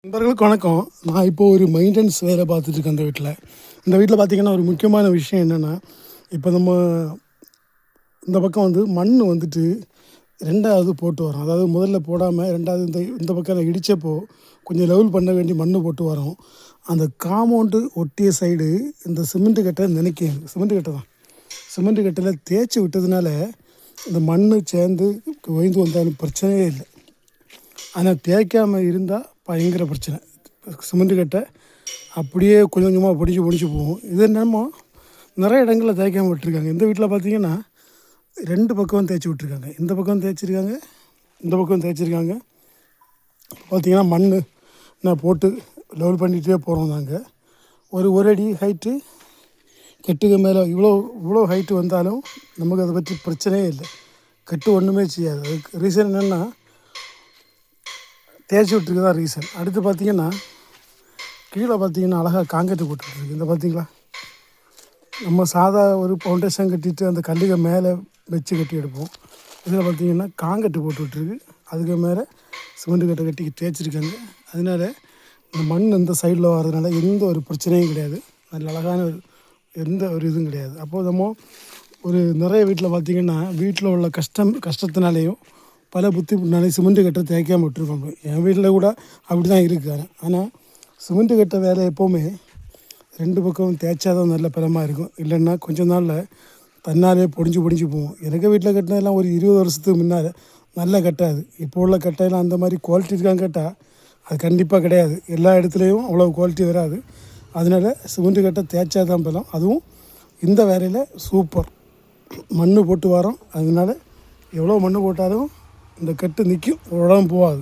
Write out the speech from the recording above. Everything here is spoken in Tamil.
நண்பர்களுக்கு வணக்கம். நான் இப்போது ஒரு மெயின்டெனன்ஸ் வேலை பார்த்துட்ருக்கேன் அந்த வீட்டில். இந்த வீட்டில் பார்த்திங்கன்னா ஒரு முக்கியமான விஷயம் என்னென்னா, இப்போ நம்ம இந்த பக்கம் வந்து மண் வந்துட்டு 2வது போட்டு வரோம். அதாவது முதல்ல போடாமல் 2வது இந்த பக்கம் இடித்தப்போ கொஞ்சம் லெவல் பண்ண வேண்டி மண் போட்டு வரோம். அந்த காம்பவுண்டு ஒட்டிய சைடு இந்த சிமெண்ட்டு கட்டை சிமெண்ட்டு கட்டை தான். சிமெண்ட்டு கட்டையில் தேய்ச்சி விட்டதுனால இந்த மண் சேர்ந்து ஒய்ந்து வந்தாலும் பிரச்சனையே இல்லை. ஆனால் தேய்க்காமல் இருந்தால் பயங்கர பிரச்சனை. சிமெண்ட்டு கட்டை அப்படியே கொஞ்சம் கொஞ்சமாக பொடிச்சு போகும். இது என்னமோ நிறைய இடங்களில் தேய்க்காமல் விட்டுருக்காங்க. இந்த வீட்டில் பார்த்திங்கன்னா 2 பக்கம் தேய்ச்சி விட்ருக்காங்க. இந்த பக்கம் தேய்ச்சிருக்காங்க, இந்த பக்கம் தேய்ச்சிருக்காங்க. பார்த்திங்கன்னா மண் நான் போட்டு லெவல் பண்ணிகிட்டே போகிறோம். நாங்கள் ஒரு அடி ஹைட்டு கட்டுக்கு மேலே இவ்வளோ ஹைட்டு வந்தாலும் நமக்கு அதை பற்றி பிரச்சனையே இல்லை. கட்டு ஒன்றுமே செய்யாது. அதுக்கு ரீசன் என்னென்னா தேய்ச்சி விட்டுருக்கு தான் ரீசன். அடுத்து பார்த்திங்கன்னா கீழே பார்த்திங்கன்னா அழகாக காங்கிரீட் போட்டுருக்கு. இந்த பார்த்திங்களா, நம்ம சாதா ஒரு ஃபவுண்டேஷன் கட்டிட்டு அந்த கல்லுக மேலே வச்சு கட்டி எடுப்போம். இதில் பார்த்திங்கன்னா காங்கிரீட் போட்டு விட்டுருக்கு. அதுக்கு மேலே சிமெண்ட் கட்டை கட்டி தேய்ச்சிருக்காங்க. அதனால் இந்த மண் இந்த சைடில் வர்றதுனால எந்த ஒரு பிரச்சனையும் கிடையாது. நல்ல அழகான எந்த ஒரு இதுவும் கிடையாது. அப்போது நம்ம ஒரு நிறைய வீட்டில் பார்த்திங்கன்னா வீட்டில் உள்ள கஷ்டத்தினாலேயும் பல புத்தினாலே சிமெண்ட்டு கட்டை தேய்க்காமல் விட்டுருக்கோம். என் வீட்டில் கூட அப்படி தான் இருக்குது. ஆனால் சிமெண்ட்டு கட்டை வேலை எப்போவுமே 2 பக்கம் தேய்ச்சா தான் நல்ல பலமாக இருக்கும். இல்லைன்னா கொஞ்ச நாளில் தன்னாலே பொடிஞ்சு போகும். எனக்கு வீட்டில் கட்டினதெல்லாம் ஒரு 20 வருஷத்துக்கு முன்னால் நல்லா கட்டாது. இப்போ உள்ள கட்டையெல்லாம் அந்த மாதிரி குவாலிட்டி இருக்கான்னு கேட்டால் அது கண்டிப்பாக கிடையாது. எல்லா இடத்துலையும் அவ்வளோ குவாலிட்டி வராது. அதனால் சிமெண்ட்டு கட்டை தேய்ச்சா தான் பலம். அதுவும் இந்த வேலையில் சூப்பர். மண் போட்டு வரோம். அதனால் எவ்வளோ மண் போட்டாலும் இந்த கட்டு நிற்கும், உடம்பு போகாது.